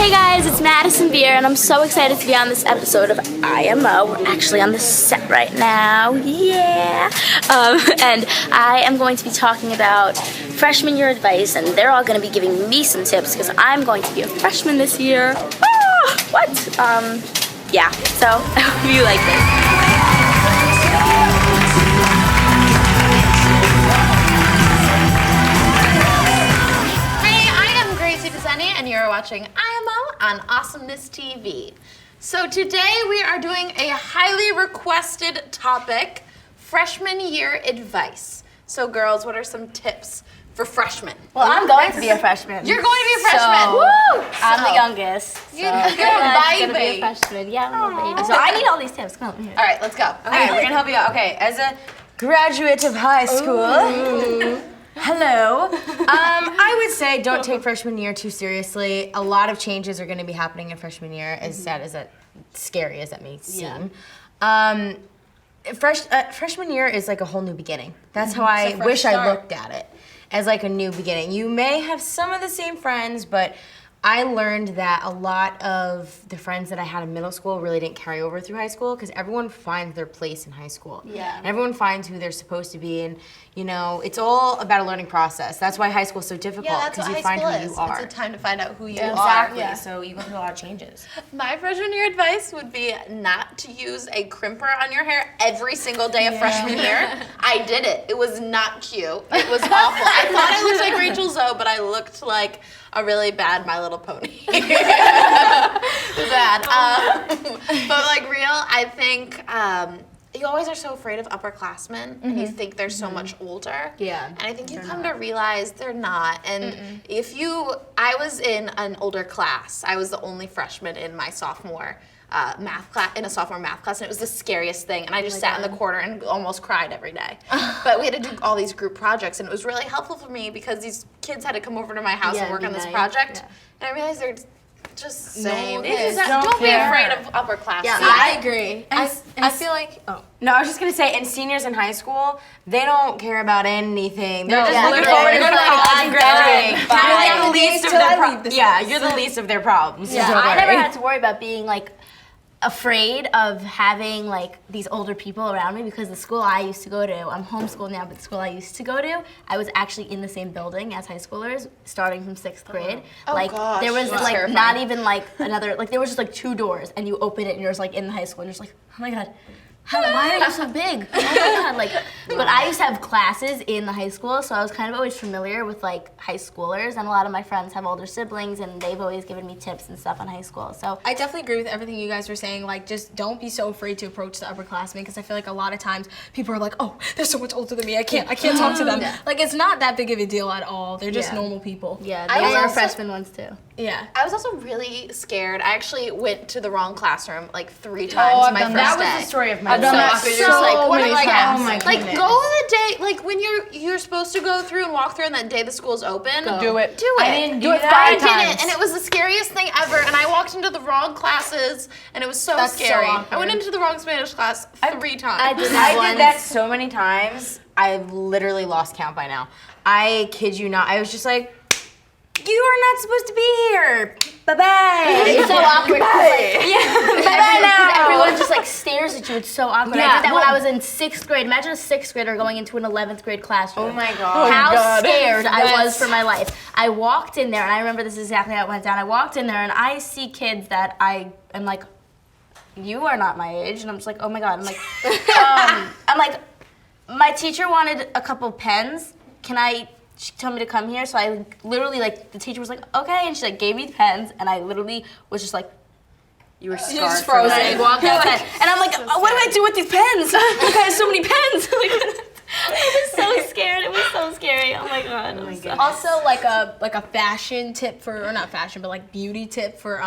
Hey guys, it's Madison Beer, and I'm so excited to be on this episode of IMO. We're actually on the set right now, yeah. And I am going to be talking about freshman year advice, and they're all going to be giving me some tips because I'm going to be a freshman this year. What? Yeah. So I hope you like this. And you're watching IMO on Awesomeness TV. So today we are doing a highly requested topic, freshman year advice. So girls, what are some tips for freshmen? Well, I'm going to be a freshman. You're going to be a freshman. So, woo! I'm the youngest. So You're a baby. Be a freshman. Yeah, I'm a baby. So I need all these tips. Come on. Here. All right, let's go. Okay, we're gonna help you out. Okay, as a graduate of high school. Hello. I would say don't take freshman year too seriously. A lot of changes are going to be happening in freshman year, as sad as that, scary as that may seem. Freshman year is like a whole new beginning. That's how I wish I looked at it, as like a new beginning. You may have some of the same friends, but I learned that a lot of the friends that I had in middle school really didn't carry over through high school because everyone finds their place in high school. Yeah. And everyone finds who they're supposed to be, and you know, it's all about a learning process. That's why high school is so difficult because you find who you are. It's a time to find out who you Exactly. are. So you go through a lot of changes. My freshman year advice would be not to use a crimper on your hair every single day of freshman year. I did it. It was not cute. It was awful. I thought I looked like Rachel Zoe, but I looked like a really bad My Little Pony. Bad. But like real, I think you always are so afraid of upperclassmen, and you think they're so much older. Yeah. And I think you come to realize they're not. And I was in an older class. I was the only freshman in my sophomore math class, in a sophomore math class, and it was the scariest thing. And I just sat in the corner and almost cried every day. But we had to do all these group projects, and it was really helpful for me because these kids had to come over to my house and work on this project. And I realized they're just same. Don't be afraid of upperclassmen. Yeah, I agree. I feel like, no, I was just gonna say, and seniors in high school, they don't care about anything. They're just looking forward to college and graduating. You're the least of their problems. Yeah, you're the least of their problems. Yeah, I never had to worry about being like afraid of having like these older people around me because the school I used to go to, I'm homeschooled now, but the school I used to go to, I was actually in the same building as high schoolers starting from 6th grade. Gosh, there was like terrifying. Not even like another, like there was just like 2 doors and you open it and you're just like in the high school and you're just like, oh my God. Why are you so big? Oh my God, but I used to have classes in the high school, so I was kind of always familiar with like high schoolers, and a lot of my friends have older siblings, and they've always given me tips and stuff on high school. So I definitely agree with everything you guys were saying. Like, just don't be so afraid to approach the upperclassmen, because I feel like a lot of times people are like, oh, they're so much older than me. I can't talk to them. Like, it's not that big of a deal at all. They're just normal people. Yeah, they are freshmen ones too. Yeah. I was also really scared. I actually went to the wrong classroom like 3 times my first day. That was the story of my So like, what am I oh my like goodness. go the day, like when you're supposed to go through and walk through, and that day the school's open. Do it. Do it. I didn't do it I 5 times. didn't, and it was the scariest thing ever. And I walked into the wrong classes, and it was so That's so scary. awkward. I went into the wrong Spanish class 3 times. I did that I once. did that so many times, I've literally lost count by now. I kid you not, I was just like, you are not supposed to be here. Bye-bye. It's so awkward. Bye-bye now. Everyone just like stares at you. It's so awkward. I did that when I was in 6th grade. Imagine a 6th grader going into an 11th grade classroom. Oh my God. How scared I was for my life. I walked in there, and I remember this is exactly how it went down. I walked in there, and I see kids that I am like, you are not my age. And I'm just like, oh my God. I'm like, my teacher wanted a couple pens. She told me to come here, so I literally, like, the teacher was like, okay, and she, like, gave me the pens, and I literally was just like, You were You're just scarred. frozen. I walked outside, and I'm like, what do I do with these pens? Like, I have so many pens. I was so scared. It was so scary. Oh my God. Oh my God. Also, like a fashion tip for, or not fashion, but like beauty tip for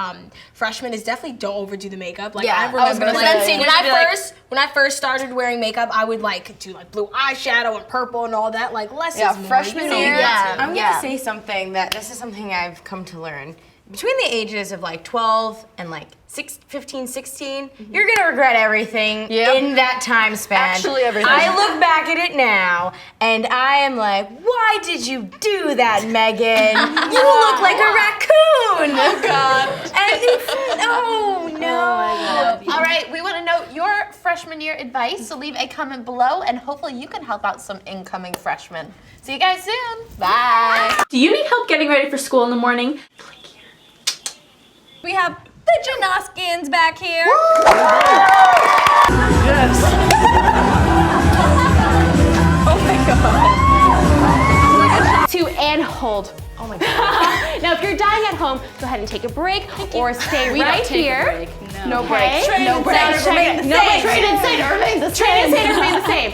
freshmen is definitely don't overdo the makeup. Like I remember when I first started wearing makeup, I would like do like blue eyeshadow and purple and all that. Like less is more. Freshman year. Yeah. I'm gonna say something that this is something I've come to learn. between the ages of like 12 and like 15, 16, you're gonna regret everything in that time span. Actually, everything. I look back at it now, and I am like, why did you do that, Megan? You look like a raccoon. Oh God. And it's, oh no. All right, we want to know your freshman year advice, so leave a comment below, and hopefully you can help out some incoming freshmen. See you guys soon. Bye. Do you need help getting ready for school in the morning? We have the Janoskins back here. Yes. To and hold. Oh my God. Now, if you're dying at home, go ahead and take a break or stay right here. No Okay? break. No break. No break. Train and remain the same.